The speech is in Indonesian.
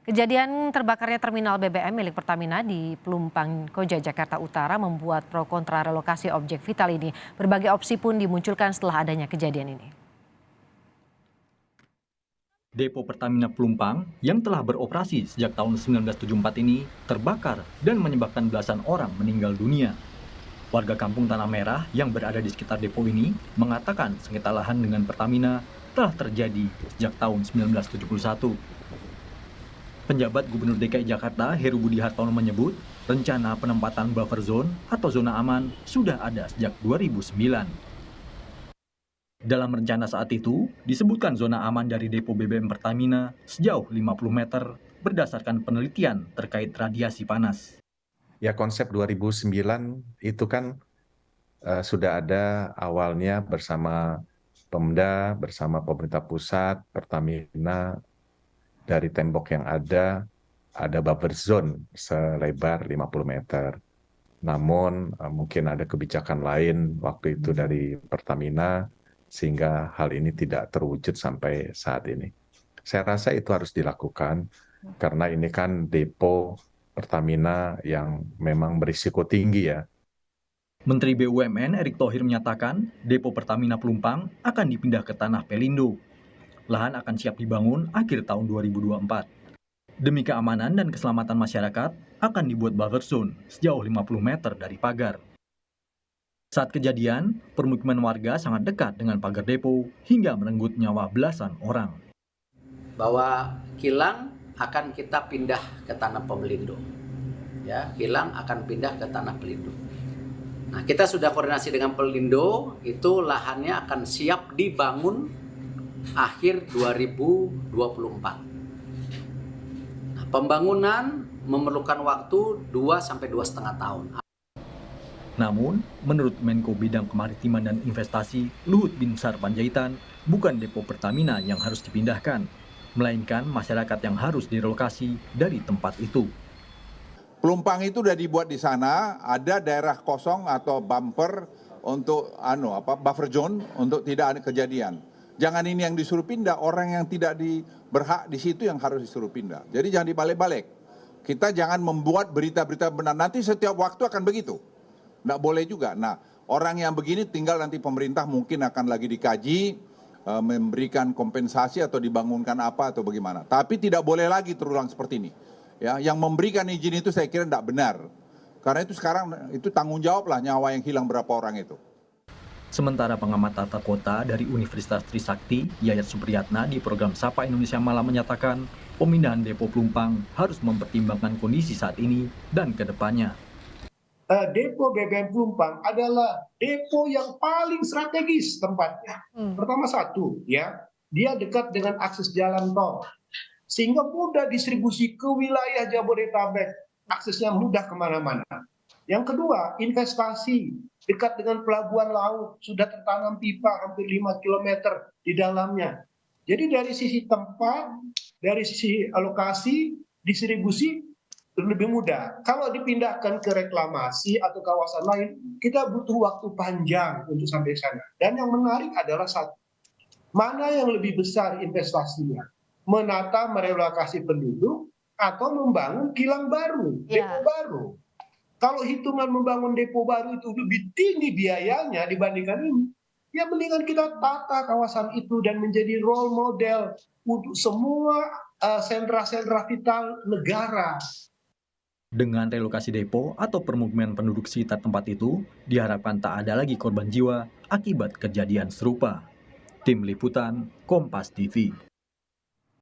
Kejadian terbakarnya terminal BBM milik Pertamina di Pelumpang Koja, Jakarta Utara membuat pro kontra relokasi objek vital ini. Berbagai opsi pun dimunculkan setelah adanya kejadian ini. Depo Pertamina Pelumpang yang telah beroperasi sejak tahun 1974 ini terbakar dan menyebabkan belasan orang meninggal dunia. Warga kampung Tanah Merah yang berada di sekitar depo ini mengatakan sengketa lahan dengan Pertamina telah terjadi sejak tahun 1971. Penjabat Gubernur DKI Jakarta Heru Budi Hartono menyebut rencana penempatan buffer zone atau zona aman sudah ada sejak 2009. Dalam rencana saat itu, disebutkan zona aman dari depo BBM Pertamina sejauh 50 meter berdasarkan penelitian terkait radiasi panas. Ya, konsep 2009 itu kan sudah ada awalnya bersama Pemda, bersama pemerintah pusat, Pertamina, dari tembok yang ada buffer zone selebar 50 meter. Namun mungkin ada kebijakan lain waktu itu dari Pertamina, sehingga hal ini tidak terwujud sampai saat ini. Saya rasa itu harus dilakukan, karena ini kan depo Pertamina yang memang berisiko tinggi ya. Menteri BUMN Erick Thohir menyatakan depo Pertamina Pelumpang akan dipindah ke tanah Pelindo. Lahan akan siap dibangun akhir tahun 2024. Demi keamanan dan keselamatan masyarakat, akan dibuat buffer zone sejauh 50 meter dari pagar. Saat kejadian, permukiman warga sangat dekat dengan pagar depo hingga merenggut nyawa belasan orang. Bahwa kilang akan kita pindah ke tanah Pelindo. Ya, kilang akan pindah ke tanah Pelindo. Nah, kita sudah koordinasi dengan Pelindo, itu lahannya akan siap dibangun akhir 2024. Nah, pembangunan memerlukan waktu 2-2,5 tahun. Namun, menurut Menko Bidang Kemaritiman dan Investasi Luhut Binsar Panjaitan, bukan depo Pertamina yang harus dipindahkan, melainkan masyarakat yang harus direlokasi dari tempat itu. Pelumpang itu sudah dibuat di sana, ada daerah kosong atau bumper untuk buffer zone untuk tidak ada kejadian. Jangan ini yang disuruh pindah, orang yang tidak berhak di situ yang harus disuruh pindah. Jadi jangan dibalik-balik. Kita jangan membuat berita-berita benar. Nanti setiap waktu akan begitu. Nggak boleh juga. Nah, orang yang begini tinggal nanti pemerintah mungkin akan lagi dikaji, memberikan kompensasi atau dibangunkan apa atau bagaimana. Tapi tidak boleh lagi terulang seperti ini. Ya, yang memberikan izin itu saya kira tidak benar. Karena itu sekarang itu tanggung jawab lah nyawa yang hilang berapa orang itu. Sementara pengamat tata kota dari Universitas Trisakti, Yayat Supriyatna di program Sapa Indonesia Malam menyatakan pemindahan depo Pelumpang harus mempertimbangkan kondisi saat ini dan ke depannya. Depo BBM Pelumpang adalah depo yang paling strategis tempatnya. Pertama satu, ya, dia dekat dengan akses jalan tol, sehingga mudah distribusi ke wilayah Jabodetabek, aksesnya mudah kemana-mana. Yang kedua, investasi dekat dengan pelabuhan laut, sudah tertanam pipa hampir 5 km di dalamnya. Jadi dari sisi tempat, dari sisi alokasi, distribusi lebih mudah. Kalau dipindahkan ke reklamasi atau kawasan lain, kita butuh waktu panjang untuk sampai sana. Dan yang menarik adalah satu, mana yang lebih besar investasinya? Menata merelokasi penduduk atau membangun kilang baru, depo baru. Kalau hitungan membangun depo baru itu lebih tinggi biayanya dibandingkan ini, ya mendingan kita tata kawasan itu dan menjadi role model untuk semua sentra-sentra vital negara. Dengan relokasi depo atau permukiman penduduk sekitar tempat itu, diharapkan tak ada lagi korban jiwa akibat kejadian serupa. Tim Liputan, Kompas TV.